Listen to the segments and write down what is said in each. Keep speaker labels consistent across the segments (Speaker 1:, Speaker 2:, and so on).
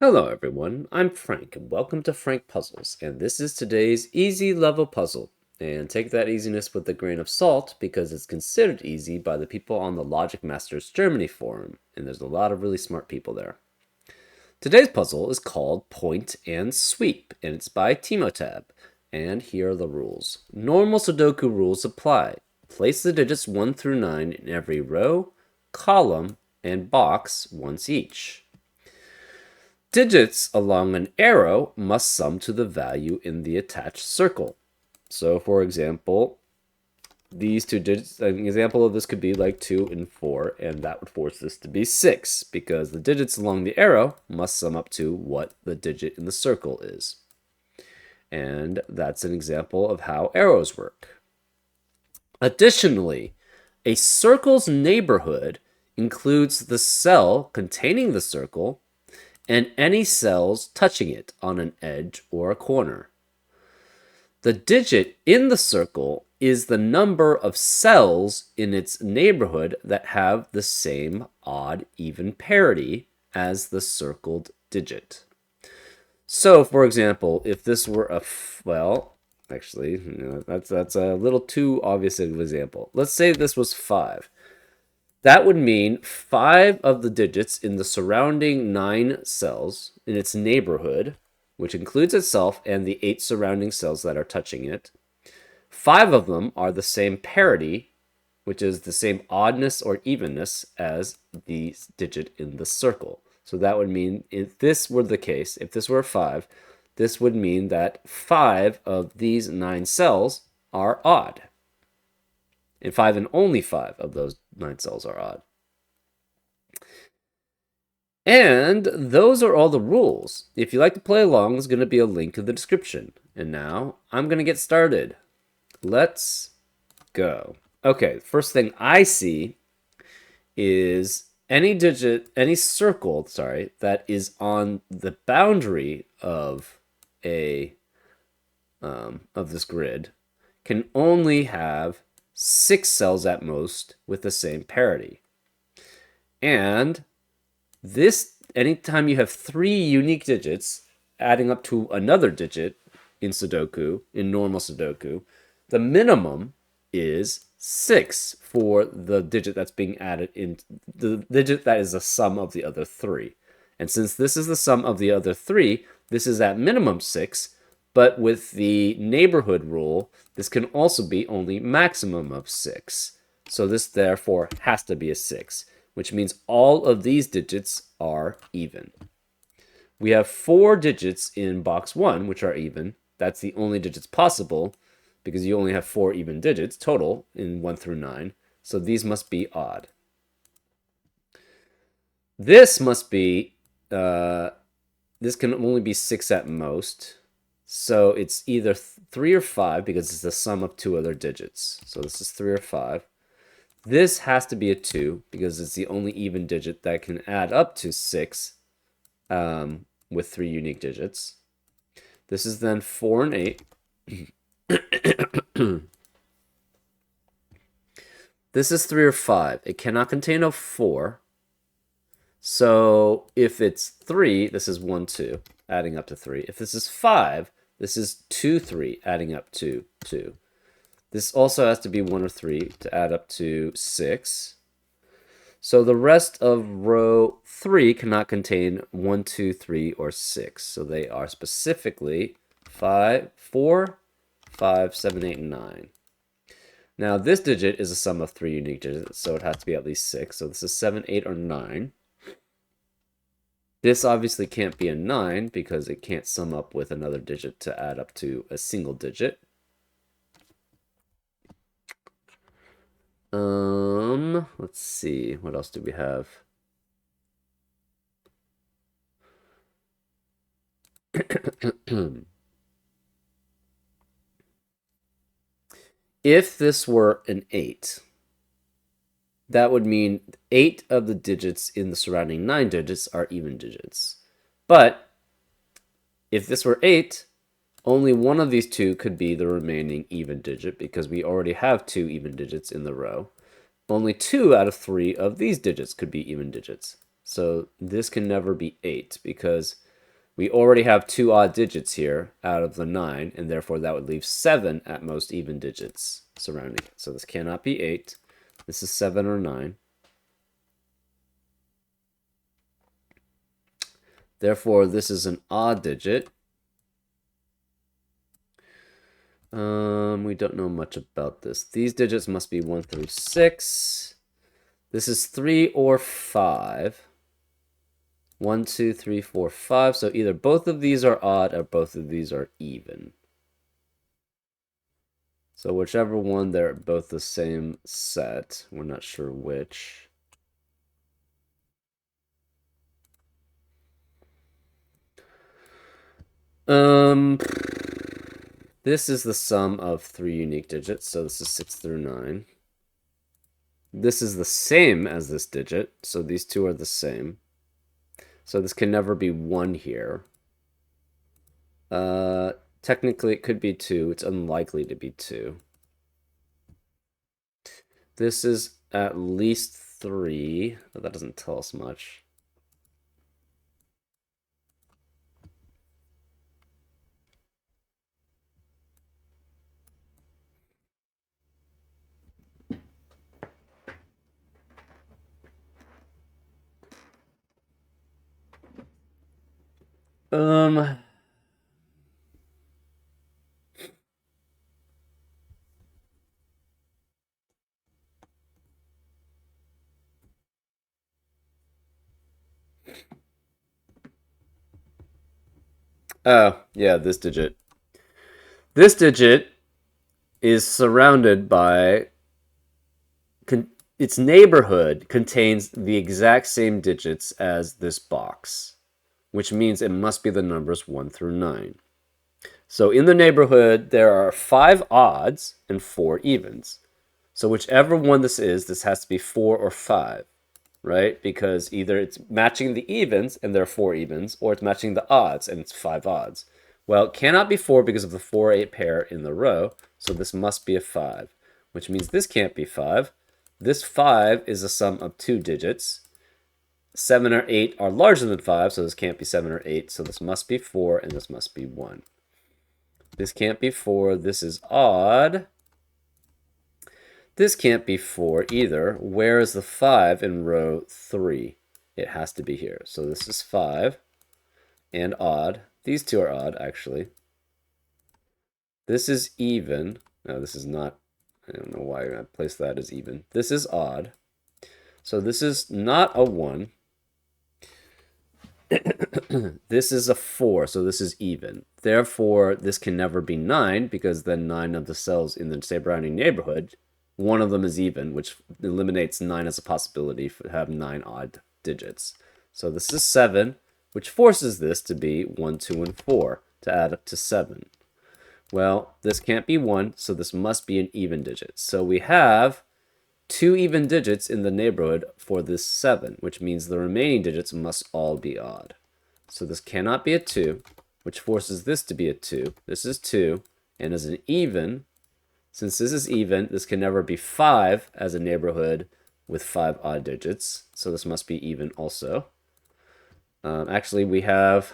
Speaker 1: Hello everyone, I'm Frank and welcome to Frank Puzzles, and this is today's easy level puzzle. And take that easiness with a grain of salt because it's considered easy by the people on the Logic Masters Germany forum, and there's a lot of really smart people there. Today's puzzle is called Point and Sweep, and it's by Timotab. And here are the rules. Normal Sudoku rules apply. Place the digits 1 through 9 in every row, column, and box once each. Digits along an arrow must sum to the value in the attached circle. So, for example, these two digits, an example of this could be like 2 and 4, and that would force this to be 6, because the digits along the arrow must sum up to what the digit in the circle is. And that's an example of how arrows work. Additionally, a circle's neighborhood includes the cell containing the circle and any cells touching it on an edge or a corner. The digit in the circle is the number of cells in its neighborhood that have the same odd-even parity as the circled digit. So, for example, if this were that's a little too obvious of an example. Let's say this was 5. That would mean 5 of the digits in the surrounding 9 cells in its neighborhood, which includes itself and the 8 surrounding cells that are touching it. 5 of them are the same parity, which is the same oddness or evenness as the digit in the circle. So that would mean if this were the case, if this were 5, this would mean that 5 of these 9 cells are odd. And 5 and only 5 of those 9 cells are odd. And those are all the rules. If you like to play along, there's going to be a link in the description. And now I'm going to get started. Let's go. Okay, first thing I see is any circle, that is on the boundary of of this grid can only have 6 cells at most with the same parity. And this, anytime you have 3 unique digits adding up to another digit in Sudoku, in normal Sudoku, the minimum is 6 for the digit that's being added in, the digit that is the sum of the other 3. And since this is the sum of the other 3, this is at minimum 6, but with the neighborhood rule, this can also be only maximum of 6. So this therefore has to be a 6, which means all of these digits are even. We have 4 digits in box 1, which are even. That's the only digits possible, because you only have 4 even digits total in 1 through 9. So these must be odd. This must be, this can only be 6 at most. So it's either 3 or 5 because it's the sum of 2 other digits. So this is 3 or 5. This has to be a 2 because it's the only even digit that can add up to 6 with 3 unique digits. This is then 4 and 8. This is 3 or 5. It cannot contain a 4. So if it's 3, this is 1, 2, adding up to 3. If this is 5, this is 2, 3, adding up to 2. This also has to be 1 or 3 to add up to 6. So the rest of row 3 cannot contain 1, 2, 3, or 6. So they are specifically 4, 5, 7, 8, and 9. Now this digit is a sum of 3 unique digits, so it has to be at least 6. So this is 7, 8, or 9. This obviously can't be a 9 because it can't sum up with another digit to add up to a single digit. Let's see, what else do we have? If this were an 8, that would mean 8 of the digits in the surrounding 9 digits are even digits. But if this were 8, only one of these 2 could be the remaining even digit because we already have 2 even digits in the row. Only 2 out of 3 of these digits could be even digits. So this can never be 8 because We already have 2 odd digits here out of the 9, and therefore that would leave 7 at most even digits surrounding it. So this cannot be 8. This is 7 or 9. Therefore, this is an odd digit. We don't know much about this. These digits must be 1 through 6. This is 3 or 5. 1, 2, 3, 4, 5. So either both of these are odd or both of these are even. So whichever one, they're both the same set. We're not sure which. This is the sum of 3 unique digits, so this is 6 through 9. This is the same as this digit, so these two are the same. So this can never be 1 here. Technically, it could be 2. It's unlikely to be 2. This is at least 3, but that doesn't tell us much. Oh, yeah, this digit. This digit is surrounded by... its neighborhood contains the exact same digits as this box, which means it must be the numbers 1 through 9. So in the neighborhood, there are 5 odds and 4 evens. So whichever one this is, this has to be 4 or 5, right? Because either it's matching the evens and there are 4 evens, or it's matching the odds and it's 5 odds. Well, it cannot be 4 because of the 4-8 pair in the row, so this must be a 5, which means this can't be 5. This 5 is a sum of 2 digits. 7 or 8 are larger than 5, so this can't be 7 or 8, so this must be 4 and this must be 1. This can't be 4. This is odd. This can't be 4 either. Where is the 5 in row 3? It has to be here. So this is 5 and odd. These two are odd, actually. This is even. No, this is not. I don't know why I placed that as even. This is odd. So this is not a 1. This is a 4, so this is even. Therefore, this can never be 9, because then 9 of the cells in the surrounding neighborhood, one of them is even, which eliminates 9 as a possibility to have 9 odd digits. So this is 7, which forces this to be 1, 2, and 4 to add up to 7. Well, this can't be 1, so this must be an even digit. So we have 2 even digits in the neighborhood for this 7, which means the remaining digits must all be odd. So this cannot be a 2, which forces this to be a 2. This is 2, and as an even, since this is even, this can never be 5 as a neighborhood with 5 odd digits, so this must be even also. Actually, we have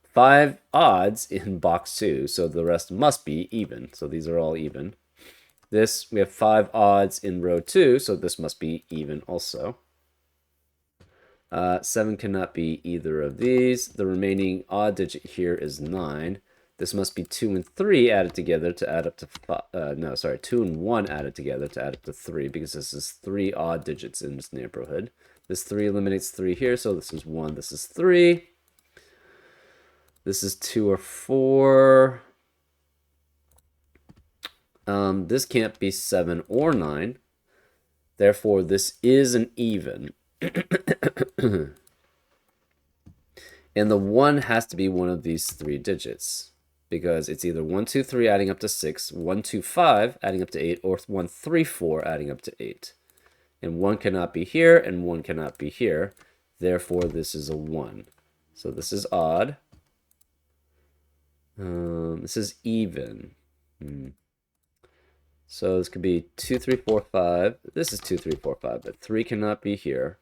Speaker 1: 5 odds in box 2, so the rest must be even, so these are all even. This, we have 5 odds in row 2, so this must be even also. 7 cannot be either of these. The remaining odd digit here is 9. This must be 2 and 3 added together to add up to 5. 2 and 1 added together to add up to 3, because this is 3 odd digits in this neighborhood. This 3 eliminates 3 here, so this is 1, this is 3. This is 2 or 4. This can't be 7 or 9. Therefore, this is an even. And the 1 has to be one of these 3 digits, because it's either 1, 2, 3 adding up to 6, 1, 2, 5 adding up to 8, or 1, 3, 4 adding up to 8. And 1 cannot be here, and 1 cannot be here. Therefore, this is a 1. So this is odd. This is even. So this could be 2, 3, 4, 5. This is 2, 3, 4, 5, but 3 cannot be here.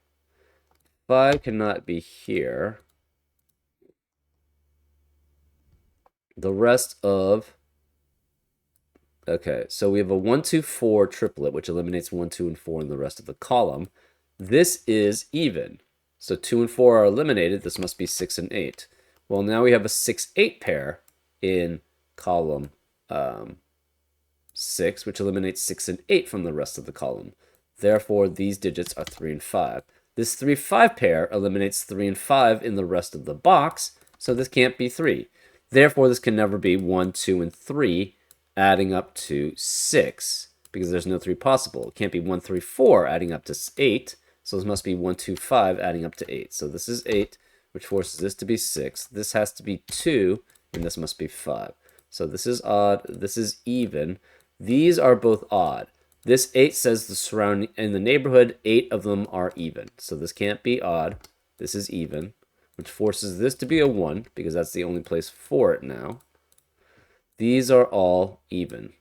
Speaker 1: 5 cannot be here. the rest of... Okay, so we have a 1, 2, 4 triplet, which eliminates 1, 2, and 4 in the rest of the column. This is even. So 2 and 4 are eliminated. This must be 6 and 8. Well, now we have a 6, 8 pair in column 6, which eliminates 6 and 8 from the rest of the column. Therefore, these digits are 3 and 5. This 3, 5 pair eliminates 3 and 5 in the rest of the box, so this can't be 3. Therefore, this can never be 1, 2, and 3 adding up to 6, because there's no 3 possible. It can't be 1, 3, 4 adding up to 8, so this must be 1, 2, 5 adding up to 8. So this is 8, which forces this to be 6. This has to be 2, and this must be 5. So this is odd, this is even. These are both odd. This 8 says the surrounding in the neighborhood, 8 of them are even. So this can't be odd. This is even, which forces this to be a 1, because that's the only place for it now. These are all even.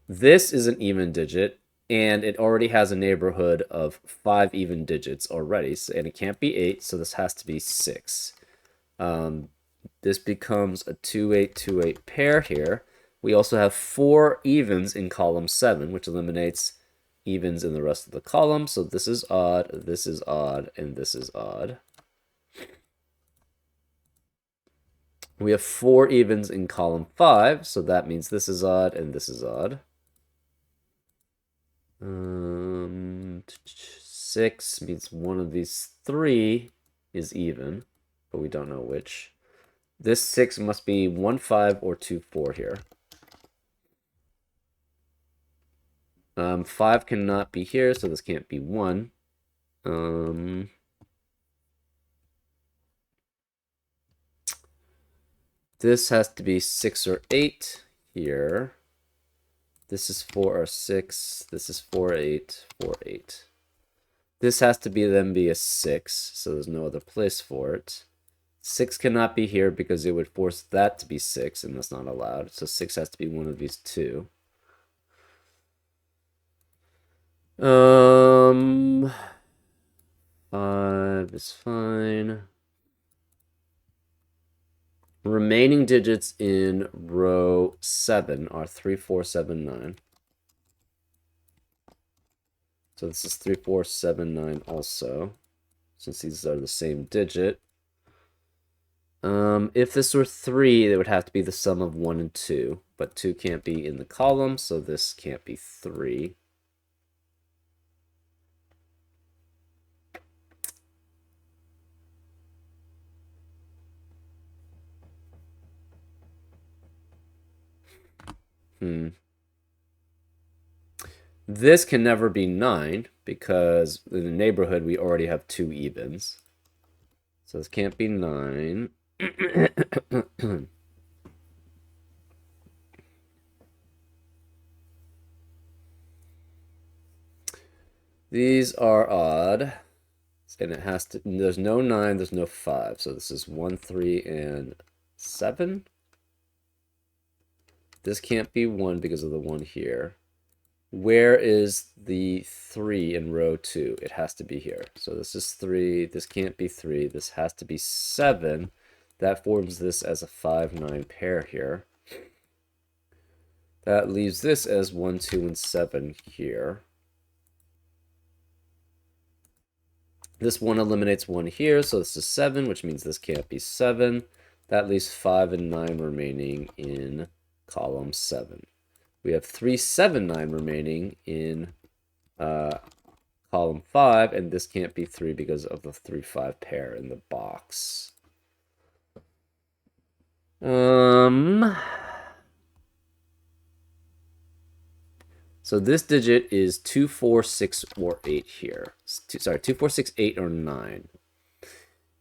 Speaker 1: This is an even digit, and it already has a neighborhood of 5 even digits already, and it can't be 8, so this has to be 6. This becomes a 2, 8, 2, 8 pair here. We also have 4 evens in column 7, which eliminates evens in the rest of the column. So this is odd, and this is odd. We have 4 evens in column 5, so that means this is odd and this is odd. 6 means one of these 3 is even, but we don't know which. This 6 must be 1, 5 or 2, 4 here. 5 cannot be here, so this can't be 1. This has to be 6 or 8 here. This is 4 or 6. This is 4, 8, 4, 8. This has to be then be a 6, so there's no other place for it. 6 cannot be here because it would force that to be 6, and that's not allowed. So 6 has to be one of these 2. 5 is fine. Remaining digits in row 7 are 3, 4, 7, 9. So this is 3, 4, 7, 9 also, since these are the same digit. If this were 3, it would have to be the sum of 1 and 2, but 2 can't be in the column, so this can't be 3. This can never be 9, because in the neighborhood we already have 2 evens. So this can't be 9. These are odd. And it has to, there's no 9, there's no 5. So this is 1, 3, and 7. This can't be 1 because of the 1 here. Where is the 3 in row 2? It has to be here. So this is 3. This can't be 3. This has to be 7. That forms this as a 5, 9 pair here. That leaves this as 1, 2, and 7 here. This 1 eliminates 1 here, so this is 7, which means this can't be 7. That leaves 5 and 9 remaining in column 7. We have 3, 7, 9 remaining in column 5, and this can't be 3 because of the 3, 5 pair in the box. So this digit is 2, 4, 6, or 8 here. Sorry, 2, 4, 6, 8, or 9.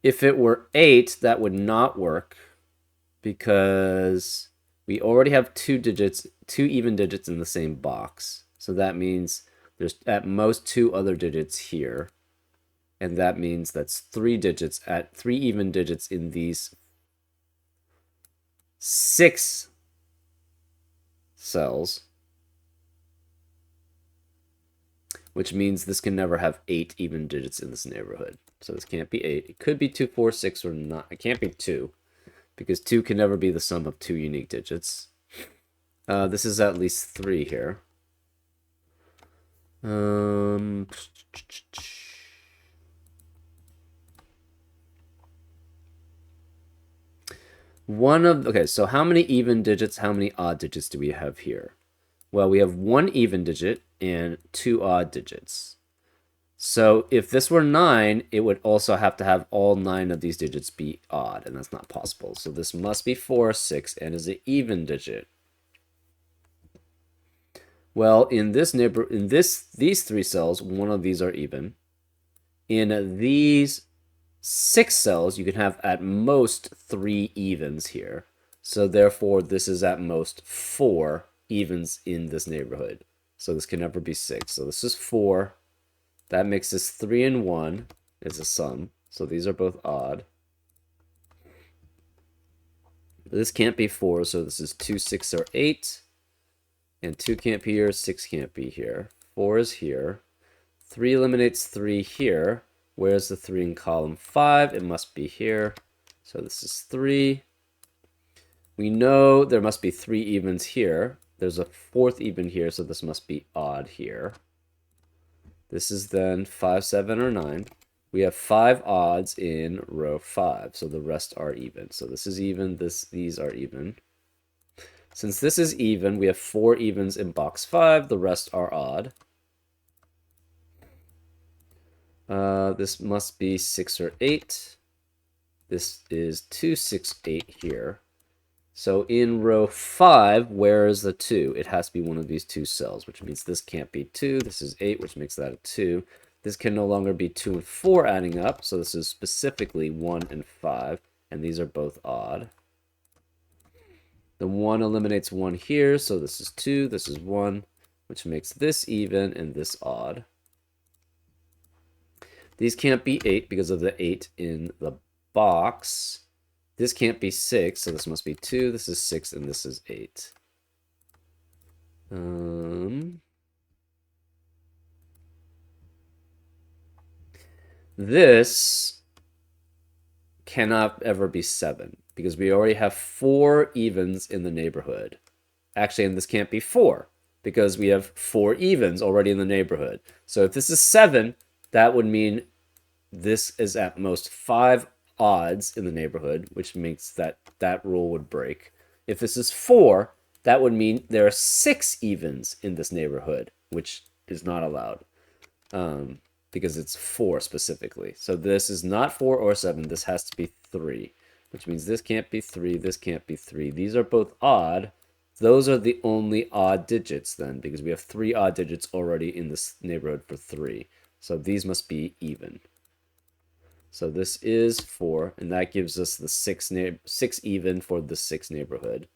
Speaker 1: If it were 8, that would not work because we already have 2 digits, 2 even digits in the same box. So that means there's at most 2 other digits here. And that means that's 3 digits at 3 even digits in these 6 cells. which means this can never have 8 even digits in this neighborhood. So this can't be 8. It could be 2, 4, 6, or not. It can't be 2, because 2 can never be the sum of 2 unique digits. This is at least 3 here. Okay, so how many even digits, how many odd digits do we have here? Well, we have 1 even digit and 2 odd digits. So if this were 9, it would also have to have all 9 of these digits be odd, and that's not possible. So this must be 4, 6, and is an even digit. Well, in these 3 cells, one of these are even. In these 6 cells, you can have at most 3 evens here. So therefore, this is at most 4 evens in this neighborhood. So this can never be 6. So this is 4. That makes this 3 and 1 is a sum. So these are both odd. This can't be 4, so this is 2, 6, or 8. And 2 can't be here, 6 can't be here. 4 is here. 3 eliminates 3 here. Where's the 3 in column 5? It must be here. So this is 3. We know there must be 3 evens here. There's a 4th even here, so this must be odd here. This is then 5, 7, or 9. We have 5 odds in row 5, so the rest are even. So this is even, these are even. Since this is even, we have 4 evens in box 5. The rest are odd. This must be 6 or 8. This is 2, 6, 8 here. So in row 5, where is the 2? It has to be one of these 2 cells, which means this can't be 2. This is 8, which makes that a 2. This can no longer be 2 and 4 adding up, so this is specifically 1 and 5, and these are both odd. The 1 eliminates 1 here, so this is 2, this is 1, which makes this even and this odd. These can't be 8 because of the 8 in the box. This can't be 6, so this must be 2, this is 6, and this is 8. This cannot ever be 7, because we already have 4 evens in the neighborhood. Actually, and this can't be 4, because we have 4 evens already in the neighborhood. So if this is 7, that would mean this is at most 5 odds in the neighborhood, which makes that rule would break. If this is 4, that would mean there are 6 evens in this neighborhood, which is not allowed, because it's 4 specifically. So this is not 4 or 7. This has to be 3, which means this can't be 3, this can't be 3. These are both odd. Those are the only odd digits then, because we have 3 odd digits already in this neighborhood for 3. So these must be even. So this is 4, and that gives us the 6 even for the 6 neighborhood.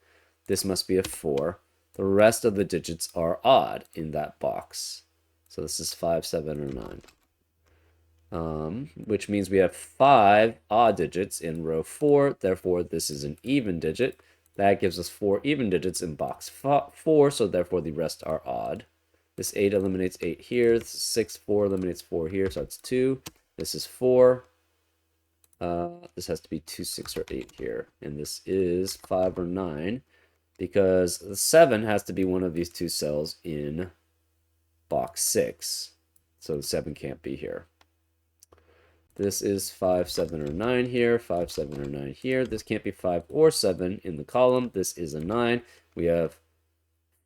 Speaker 1: This must be a 4. The rest of the digits are odd in that box. So this is 5, 7, or 9. Which means we have 5 odd digits in row 4. Therefore, this is an even digit. That gives us 4 even digits in box 4, so therefore the rest are odd. This 8 eliminates 8 here. This is 6, 4 eliminates 4 here, so it's 2. This is 4. This has to be 2, 6, or 8 here. And this is 5 or 9, because the 7 has to be one of these 2 cells in box 6. So the 7 can't be here. This is 5, 7, or 9 here, 5, 7, or 9 here. This can't be 5 or 7 in the column. This is a 9. We have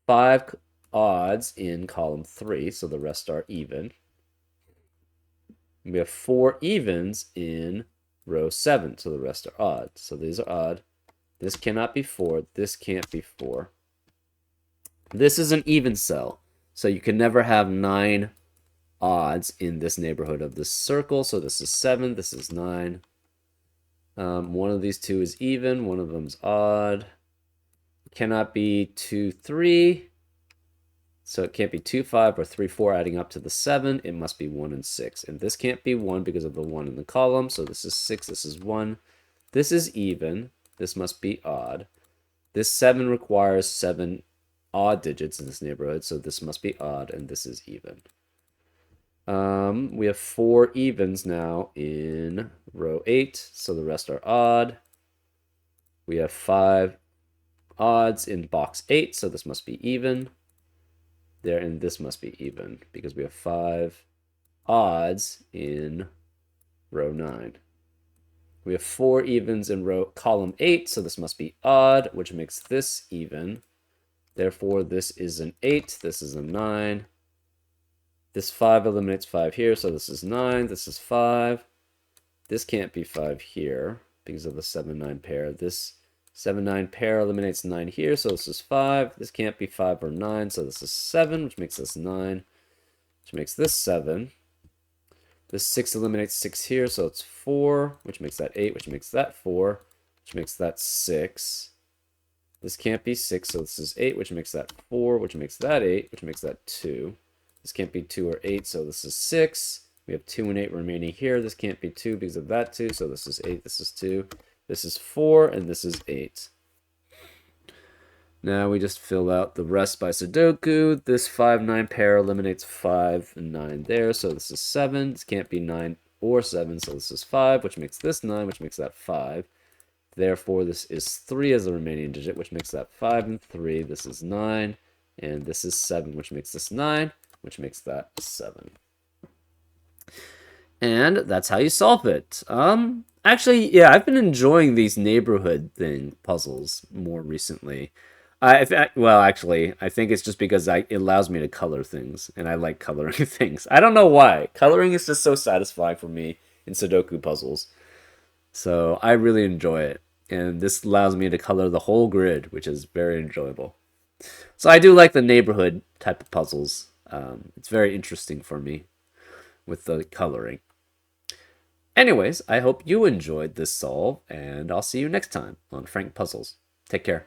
Speaker 1: 5 odds in column 3, so the rest are even. We have 4 evens in row 7, so the rest are odd. So these are odd. This cannot be 4. This can't be 4. This is an even cell, so you can never have 9 odds in this neighborhood of this circle. So this is 7, this is 9. One of these 2 is even, one of them's odd. It cannot be 2, 3. So it can't be 2, 5, or 3, 4 adding up to the 7. It must be 1 and 6. And this can't be 1 because of the 1 in the column. So this is 6, this is 1. This is even. This must be odd. This 7 requires 7 odd digits in this neighborhood. So this must be odd, and this is even. We have 4 evens now in row 8, so the rest are odd. We have 5 odds in box 8, so this must be even. There, and this must be even because we have 5 odds in row 9. We have 4 evens in column 8, so this must be odd, which makes this even. Therefore, this is an 8, this is a 9. This 5 eliminates 5 here, so this is 9, this is 5. This can't be 5 here because of the 7-9 pair. This 7-9 pair eliminates 9 here, so this is 5. This can't be 5 or 9, so this is 7, which makes this 9, which makes this 7. This 6 eliminates 6 here, so it's 4, which makes that 8, which makes that 4, which makes that 6. This can't be 6, so this is 8, which makes that 4, which makes that 8, which makes that 2. This can't be 2 or 8, so this is 6. We have 2 and 8 remaining here. This can't be 2 because of that 2, so this is 8, this is 2. This is 4, and this is 8. Now we just fill out the rest by Sudoku. This 5-9 pair eliminates 5 and 9 there, so this is 7. This can't be 9 or 7, so this is 5, which makes this 9, which makes that 5. Therefore, this is 3 as the remaining digit, which makes that 5 and 3. This is 9, and this is 7, which makes this 9, which makes that 7. And that's how you solve it. Actually, yeah, I've been enjoying these neighborhood thing puzzles more recently. Well, actually, I think it's just because it allows me to color things, and I like coloring things. I don't know why. Coloring is just so satisfying for me in Sudoku puzzles. So I really enjoy it. And this allows me to color the whole grid, which is very enjoyable. So I do like the neighborhood type of puzzles. It's very interesting for me with the coloring. Anyways, I hope you enjoyed this solve, and I'll see you next time on Frank Puzzles. Take care.